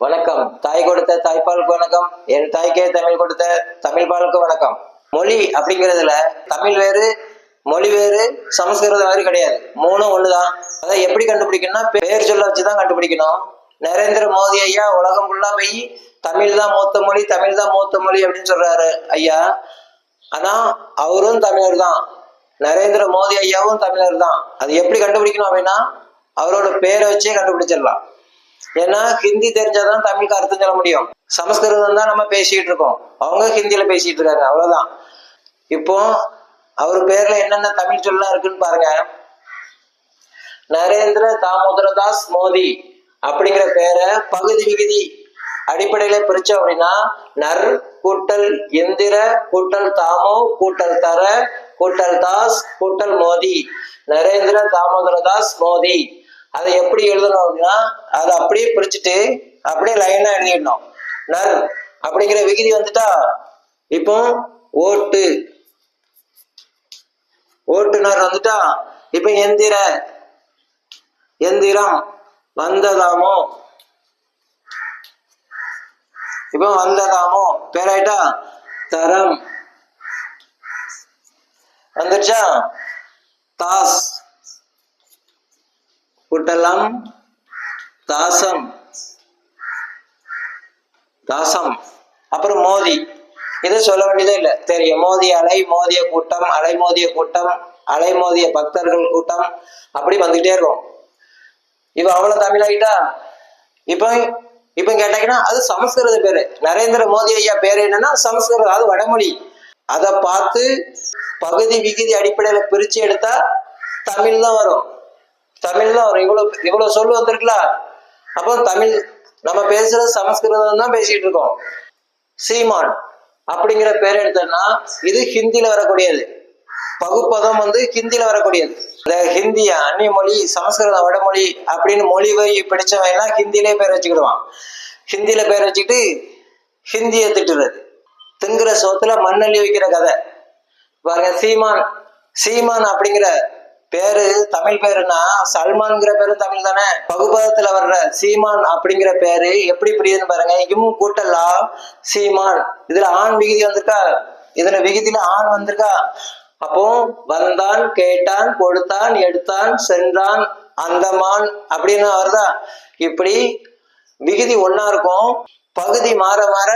வணக்கம். தாய் கொடுத்த தாய்ப்பாலுக்கு வணக்கம். என் தாய்க்கே தமிழ் கொடுத்த தமிழ் பாலுக்கு வணக்கம். மொழி அப்படிங்கிறதுல தமிழ் வேறு, மொழி வேறு, சமஸ்கிருதம் வேறு கிடையாது. மூணும் ஒண்ணுதான். அதை எப்படி கண்டுபிடிக்கணும்னா பேர் சொல்ல வச்சுதான் கண்டுபிடிக்கணும். நரேந்திர மோடி ஐயா உலகம் ஃபுல்லா போய் தமிழ் தான் மூத்த மொழி, தமிழ் தான் மூத்த மொழி அப்படின்னு சொல்றாரு ஐயா. ஆனா அவரும் தமிழர் தான், நரேந்திர மோடி ஐயாவும் தமிழர் தான். அது எப்படி கண்டுபிடிக்கணும் அப்படின்னா அவரோட பேரை வச்சே கண்டுபிடிச்சிடலாம். ஏன்னா ஹிந்தி தெரிஞ்சாதான் தமிழுக்கு அர்த்தம் சொல்ல முடியும். சமஸ்கிருதம் தான் நம்ம பேசிட்டு இருக்கோம், அவங்க ஹிந்தியில பேசிட்டு இருக்காங்க, அவ்வளவுதான். இப்போ அவர் பேர்ல என்னென்ன தமிழ் சொல்லலாம் இருக்குன்னு பாருங்க. நரேந்திர தாமோதரதாஸ் மோடி அப்படிங்கிற பேரை பகுதி விகுதி அடிப்படையில பிரிச்சோம் அப்படின்னா நர் கூட்டல் இந்திர கூட்டல் தாமோ கூட்டல் தர கூட்டல் தாஸ் கூட்டல் மோடி, நரேந்திர தாமோதரதாஸ் மோடி. அதை எப்படி எழுதணும் அப்படின்னா அதை அப்படியே பிரிச்சுட்டு அப்படியே லைனா எழுதிடணும். நர் அப்படிங்கிற விகுதி வந்துட்டா இப்போ ஓட்டு, ஓட்டுநர் வந்துட்டா இப்ப எந்திர, எந்திரம், வந்ததாமோ, இப்ப வந்ததாமோ பேராயிட்டா தரம் வந்துருச்சா, தாஸ் கூட்டலாம் தாசம், தாசம். அப்புறம் மோதி, இதை சொல்ல வேண்டியதே இல்லை, தெரியும். மோதி அலை, மோதிய கூட்டம், அலை மோதிய கூட்டம், அலை மோதிய பக்தர்கள் கூட்டம், அப்படி வந்துகிட்டே இருக்கும். இப்ப அவ்வளவு தமிழ் ஆகிட்டா. இப்ப இப்ப கேட்டாங்கன்னா அது சமஸ்கிருத பேரு. நரேந்திர மோடி ஐயா பேரு என்னன்னா சமஸ்கிருதம், அது வடமொழி. அதை பார்த்து பகுதி விகுதி அடிப்படையில பிரிச்சு எடுத்தா தமிழ் தான் வரும், தமிழ் தான் வரும். இவ்வளவு சொல்லு வந்திருக்கலாம். அப்போ தமிழ் நம்ம பேசுறது சமஸ்கிருதம் தான் பேசிட்டு இருக்கோம். சீமான் அப்படிங்கிற பேர் எடுத்தோம்னா இது ஹிந்தியில வரக்கூடியது. பகுப்பதம் ஹிந்தியில வரக்கூடியது. இந்த ஹிந்தி அந்நிய மொழி, சமஸ்கிருதம் வடமொழி அப்படின்னு மொழி வரி பிடிச்சவன் எல்லாம் ஹிந்தியிலே பேர் வச்சுக்கிடுவான். ஹிந்தியில பேர் வச்சுக்கிட்டு ஹிந்தியை திட்டுறது, திங்குற சோத்துல மண்ணள்ளி வைக்கிற கதை பாருங்க. சீமான், சீமான் அப்படிங்கிற பேரு தமிழ் பேருன்னா சல்மான்ங்கிற பேரு தமிழ் தானே. பகுபதத்துல வர்ற சீமான் அப்படிங்கிற பேரு எப்படி புரியுதுன்னு பாருங்க. இம் கூட்டலா சீமான், இதுல ஆண் விகுதி வந்திருக்கா, இதுல விகுதியில ஆண் வந்திருக்கா. அப்போ வந்தான், கேட்டான், கொடுத்தான், எடுத்தான், சென்றான், அந்தமான் அப்படின்னு வருதா. இப்படி விகுதி ஒன்னா இருக்கும், பகுதி மாற மாற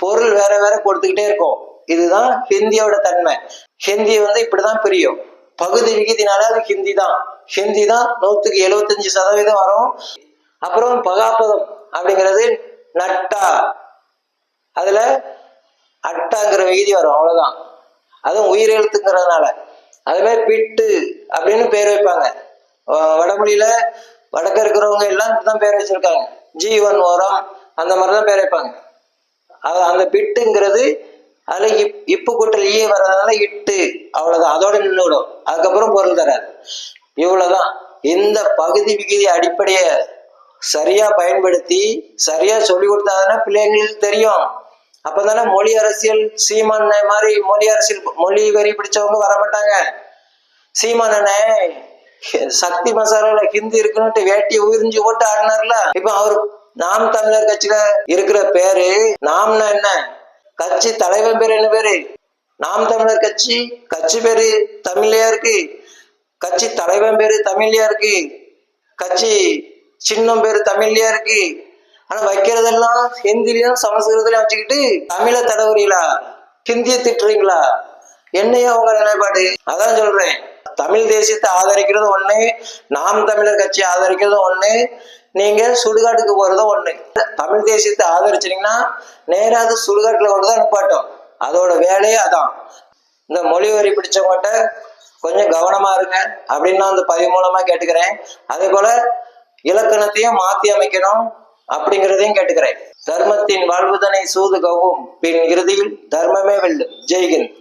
பொருள் வேற வேற கொடுத்துக்கிட்டே இருக்கும். இதுதான் ஹிந்தியோட தன்மை. ஹிந்தி இப்படிதான் பிரியும். பகுதி விகுதினால அது ஹிந்தி தான். ஹிந்தி தான் 100% வரும். அப்புறம் பகாப்பதம் அப்படிங்கிறது நட்டா, அதுல அட்டாங்கிற விகுதி வரும், அவ்வளவுதான். அதுவும் உயிரெழுத்துங்கிறதுனால. அது மாதிரி பிட்டு அப்படின்னு பேர் வைப்பாங்க. வடமொழியில வடக்க இருக்கிறவங்க எல்லாம் இப்படிதான் பேர் வச்சிருக்காங்க. ஜீவன் ஓரம் அந்த மாதிரிதான் பேர் வைப்பாங்க. அந்த பிட்டுங்கிறது அதுல இப்பு கூட்டல் ஈ வர்றதுனால இட்டு, அவ்வளவுதான். அதோட நின்றுடும், அதுக்கப்புறம் பொருள் தராது. இவ்வளவுதான். இந்த பகுதி விகுதி அடிப்படைய சரியா பயன்படுத்தி சரியா சொல்லி கொடுத்தாதானே பிள்ளைங்களுக்கு தெரியும். அப்பதானே மொழி அரசியல், சீமான் மாதிரி மொழி அரசியல், மொழி வரி பிடிச்சவங்க வரமாட்டாங்க. சீமானே சக்தி மசாலால ஹிந்தி இருக்குன்னுட்டு வேட்டியை உயிரிஞ்சு போட்டு ஆடினார்ல. இப்ப அவரு நாம் தமிழர் கட்சியில இருக்கிற பேரு, நாம்னா என்ன, கட்சி தலைவன் பேரு என்ன பேரு, நாம் தமிழர் கட்சி. கட்சி பேரு தமிழ்லயா இருக்கு, கட்சி தலைவன் பேரு தமிழ்லயா இருக்கு, கட்சி சின்னம் பேரு தமிழ்லயா இருக்கு. ஆனா வைக்கிறதெல்லாம் ஹிந்திலையும் சமஸ்கிருதத்திலையும் வச்சுக்கிட்டு தமிழை தடவுறீங்களா, ஹிந்தியை திட்டுறீங்களா, என்னையா உங்க நிலைப்பாடு? அதான் சொல்றேன், தமிழ் தேசியத்தை ஆதரிக்கிறது ஒண்ணு, நாம் தமிழர் கட்சி ஆதரிக்கிறது ஒண்ணு, நீங்க சுடுகாட்டுக்கு போறதும் ஒண்ணு. தமிழ் தேசியத்தை ஆதரிச்சீங்கன்னா நேரா அது சுடுகாட்டுல கொண்டுதான் நிப்பாட்டும். அதோட வேலையே அதான். இந்த மொழி வரி பிடிச்சவங்ககிட்ட கொஞ்சம் கவனமா இருங்க அப்படின்னு நான் அந்த பதிவு மூலமா கேட்டுக்கிறேன். அதே போல இலக்கணத்தையும் மாத்தி அமைக்கணும் அப்படிங்கிறதையும் கேட்டுக்கிறேன். தர்மத்தின் வாழ்வுதனை சூது கவும் பின் இறுதியில் தர்மமே வெல்லும். ஜெய்ஹிந்த்.